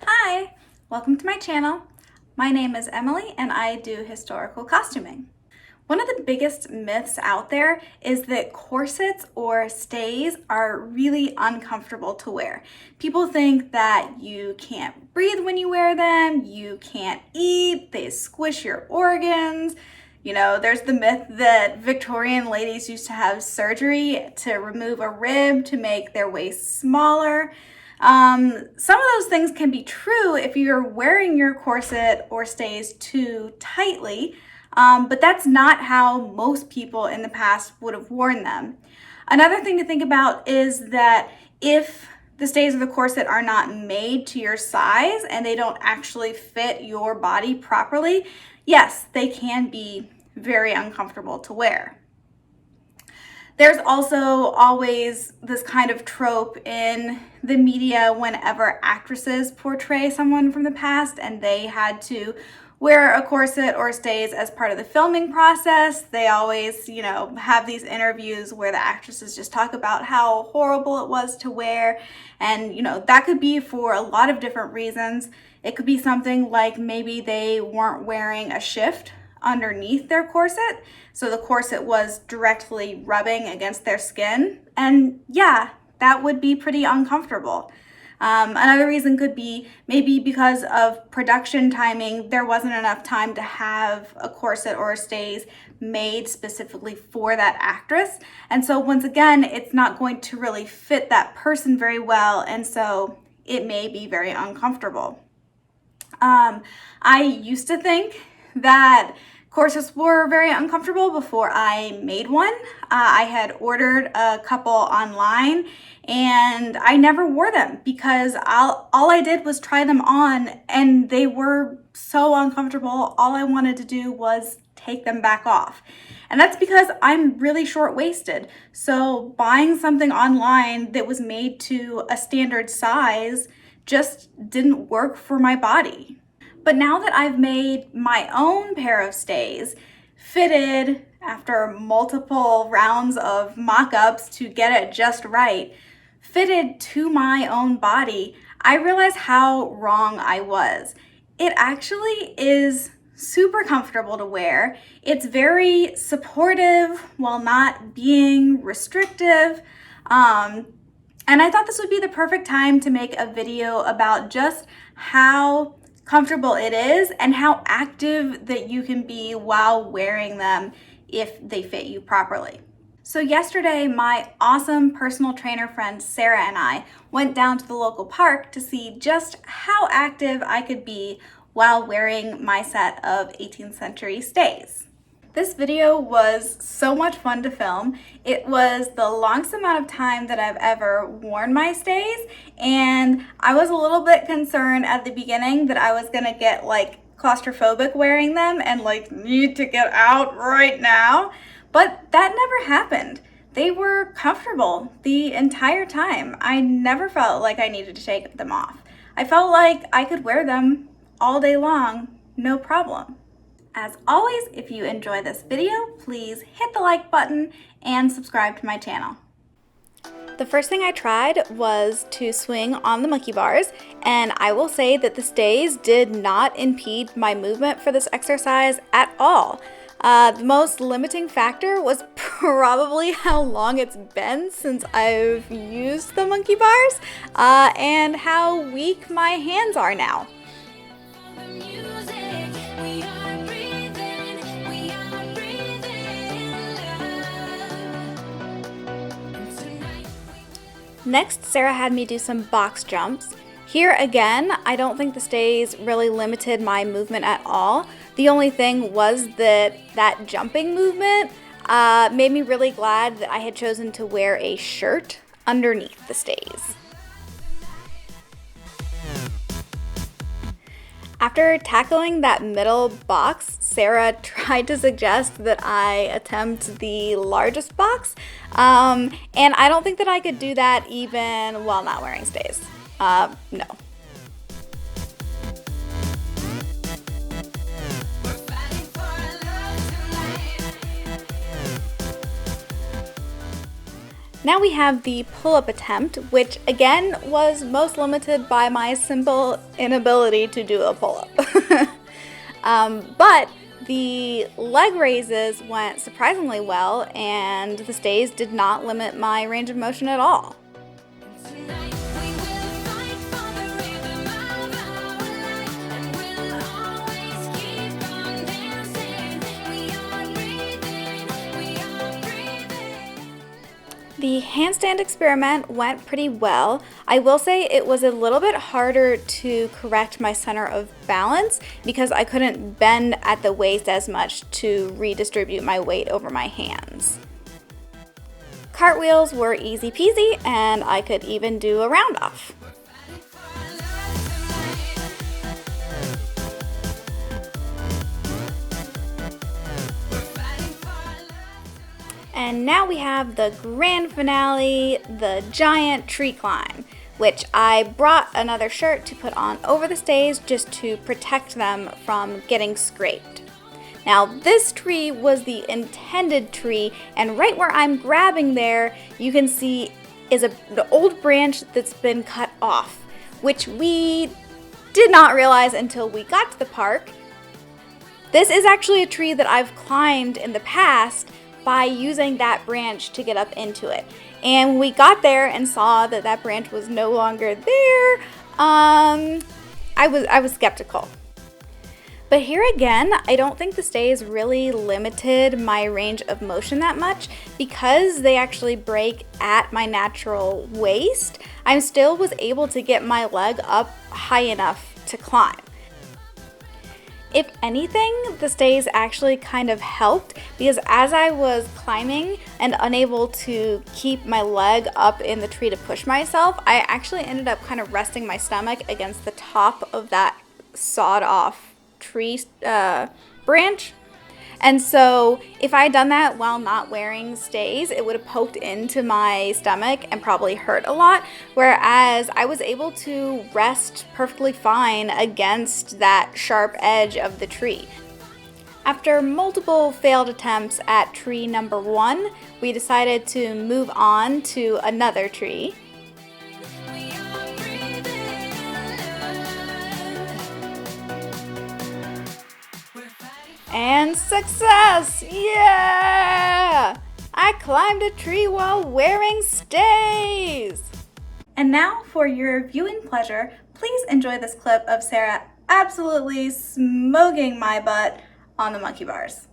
Hi, welcome to my channel. My name is Emily and I do historical costuming. One of the biggest myths out there is that corsets or stays are really uncomfortable to wear. People think that you can't breathe when you wear them, you can't eat, they squish your organs. You know, there's the myth that Victorian ladies used to have surgery to remove a rib to make their waist smaller. Some of those things can be true if you're wearing your corset or stays too tightly, but that's not how most people in the past would have worn them. Another thing to think about is that if the stays or the corset are not made to your size and they don't actually fit your body properly, yes, they can be very uncomfortable to wear. There's also always this kind of trope in the media whenever actresses portray someone from the past and they had to wear a corset or stays as part of the filming process. They always, have these interviews where the actresses just talk about how horrible it was to wear. And, that could be for a lot of different reasons. It could be something like maybe they weren't wearing a shift underneath their corset, so the corset was directly rubbing against their skin, and yeah, that would be pretty uncomfortable. Another reason could be maybe because of production timing, there wasn't enough time to have a corset or a stays made specifically for that actress, and so once again, it's not going to really fit that person very well, and so it may be very uncomfortable. I used to think that corsets were very uncomfortable before I made one. I had ordered a couple online and I never wore them because all I did was try them on and they were so uncomfortable. All I wanted to do was take them back off. And that's because I'm really short-waisted. So buying something online that was made to a standard size just didn't work for my body. But now that I've made my own pair of stays, fitted after multiple rounds of mock-ups to get it just right, fitted to my own body, I realize how wrong I was. It actually is super comfortable to wear. It's very supportive while not being restrictive. And I thought this would be the perfect time to make a video about just how comfortable it is and how active that you can be while wearing them if they fit you properly. So yesterday, my awesome personal trainer friend Sara and I went down to the local park to see just how active I could be while wearing my set of 18th century stays. This video was so much fun to film. It was the longest amount of time that I've ever worn my stays, and I was a little bit concerned at the beginning that I was gonna get claustrophobic wearing them and need to get out right now, but that never happened. They were comfortable the entire time. I never felt like I needed to take them off. I felt like I could wear them all day long, no problem. As always, if you enjoy this video, please hit the like button and subscribe to my channel. The first thing I tried was to swing on the monkey bars, and I will say that the stays did not impede my movement for this exercise at all. The most limiting factor was probably how long it's been since I've used the monkey bars, and how weak my hands are now. Next, Sara had me do some box jumps. Here again, I don't think the stays really limited my movement at all. The only thing was that jumping movement made me really glad that I had chosen to wear a shirt underneath the stays. After tackling that middle box, Sara tried to suggest that I attempt the largest box, and I don't think that I could do that even while not wearing stays. No. Now we have the pull-up attempt, which again was most limited by my simple inability to do a pull-up. But the leg raises went surprisingly well, and the stays did not limit my range of motion at all. The handstand experiment went pretty well. I will say it was a little bit harder to correct my center of balance because I couldn't bend at the waist as much to redistribute my weight over my hands. Cartwheels were easy peasy, and I could even do a round off. And now we have the grand finale, the giant tree climb, which I brought another shirt to put on over the stays just to protect them from getting scraped. Now this tree was the intended tree, and right where I'm grabbing there, you can see is an old branch that's been cut off, which we did not realize until we got to the park. This is actually a tree that I've climbed in the past by using that branch to get up into it. And when we got there and saw that that branch was no longer there, I was skeptical. But here again, I don't think the stays really limited my range of motion that much because they actually break at my natural waist. I still was able to get my leg up high enough to climb. If anything, the stays actually kind of helped because as I was climbing and unable to keep my leg up in the tree to push myself, I actually ended up kind of resting my stomach against the top of that sawed off tree branch. And so if I had done that while not wearing stays, it would have poked into my stomach and probably hurt a lot. Whereas I was able to rest perfectly fine against that sharp edge of the tree. After multiple failed attempts at tree number 1, we decided to move on to another tree. And success! Yeah! I climbed a tree while wearing stays! And now for your viewing pleasure, please enjoy this clip of Sarah absolutely smoking my butt on the monkey bars.